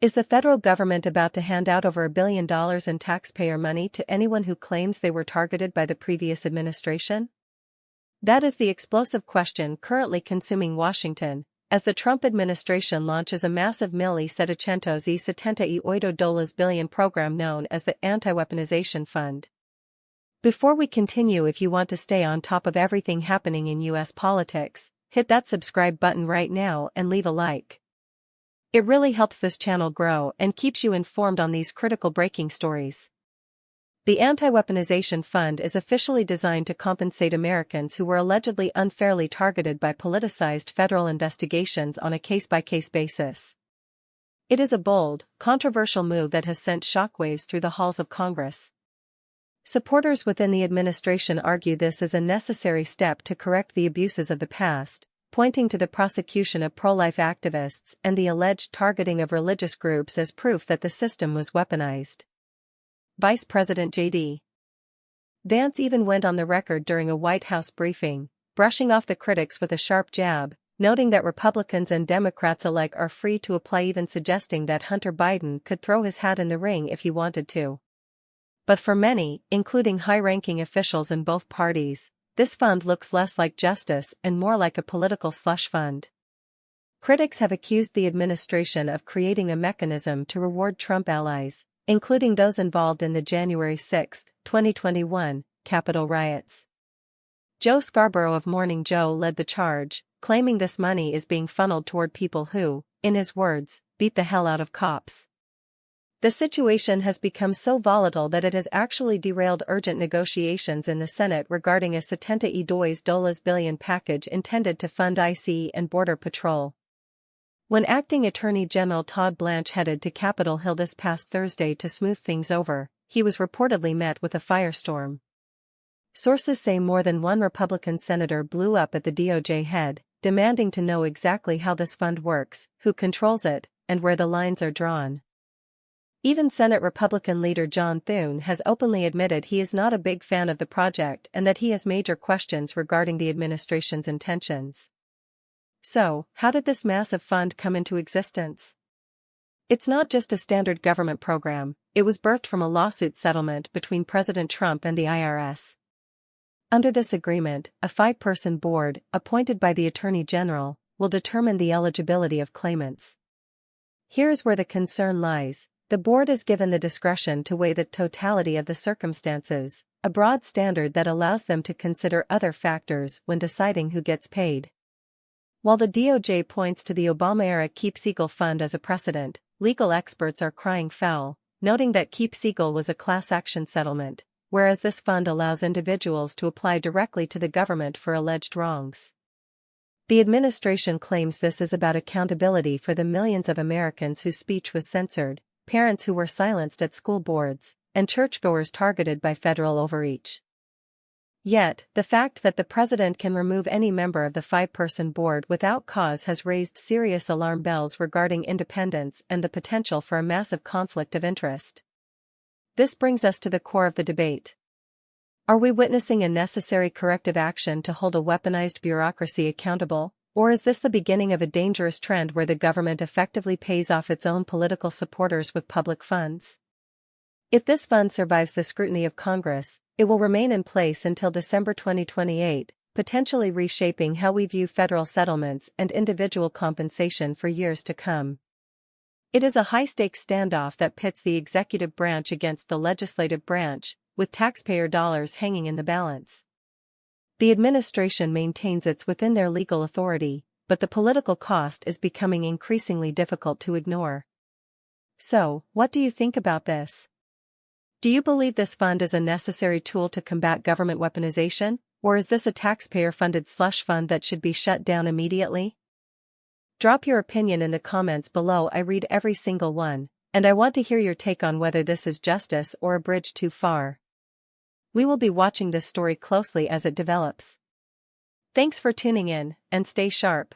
Is the federal government about to hand out over $1 billion in taxpayer money to anyone who claims they were targeted by the previous administration? That is the explosive question currently consuming Washington, as the Trump administration launches a massive $1,778 billion program known as the Anti-Weaponization Fund. Before we continue, if you want to stay on top of everything happening in U.S. politics, hit that subscribe button right now and leave a like. It really helps this channel grow and keeps you informed on these critical breaking stories. The Anti-Weaponization Fund is officially designed to compensate Americans who were allegedly unfairly targeted by politicized federal investigations on a case-by-case basis. It is a bold, controversial move that has sent shockwaves through the halls of Congress. Supporters within the administration argue this is a necessary step to correct the abuses of the past, pointing to the prosecution of pro-life activists and the alleged targeting of religious groups as proof that the system was weaponized. Vice President J.D. Vance even went on the record during a White House briefing, brushing off the critics with a sharp jab, noting that Republicans and Democrats alike are free to apply, even suggesting that Hunter Biden could throw his hat in the ring if he wanted to. But for many, including high-ranking officials in both parties, this fund looks less like justice and more like a political slush fund. Critics have accused the administration of creating a mechanism to reward Trump allies, including those involved in the January 6, 2021, Capitol riots. Joe Scarborough of Morning Joe led the charge, claiming this money is being funneled toward people who, in his words, beat the hell out of cops. The situation has become so volatile that it has actually derailed urgent negotiations in the Senate regarding a $72 billion package intended to fund IC and Border Patrol. When Acting Attorney General Todd Blanche headed to Capitol Hill this past Thursday to smooth things over, he was reportedly met with a firestorm. Sources say more than one Republican senator blew up at the DOJ head, demanding to know exactly how this fund works, who controls it, and where the lines are drawn. Even Senate Republican leader John Thune has openly admitted he is not a big fan of the project and that he has major questions regarding the administration's intentions. So, how did this massive fund come into existence? It's not just a standard government program, it was birthed from a lawsuit settlement between President Trump and the IRS. Under this agreement, a 5-person board, appointed by the Attorney General, will determine the eligibility of claimants. Here's where the concern lies. The board is given the discretion to weigh the totality of the circumstances, a broad standard that allows them to consider other factors when deciding who gets paid. While the DOJ points to the Obama-era Keep Siegel Fund as a precedent, legal experts are crying foul, noting that Keep Siegel was a class action settlement, whereas this fund allows individuals to apply directly to the government for alleged wrongs. The administration claims this is about accountability for the millions of Americans whose speech was censored, parents who were silenced at school boards, and churchgoers targeted by federal overreach. Yet, the fact that the president can remove any member of the 5-person board without cause has raised serious alarm bells regarding independence and the potential for a massive conflict of interest. This brings us to the core of the debate. Are we witnessing a necessary corrective action to hold a weaponized bureaucracy accountable? Or is this the beginning of a dangerous trend where the government effectively pays off its own political supporters with public funds? If this fund survives the scrutiny of Congress, it will remain in place until December 2028, potentially reshaping how we view federal settlements and individual compensation for years to come. It is a high-stakes standoff that pits the executive branch against the legislative branch, with taxpayer dollars hanging in the balance. The administration maintains it's within their legal authority, but the political cost is becoming increasingly difficult to ignore. So, what do you think about this? Do you believe this fund is a necessary tool to combat government weaponization, or is this a taxpayer-funded slush fund that should be shut down immediately? Drop your opinion in the comments below. I read every single one, and I want to hear your take on whether this is justice or a bridge too far. We will be watching this story closely as it develops. Thanks for tuning in, and stay sharp.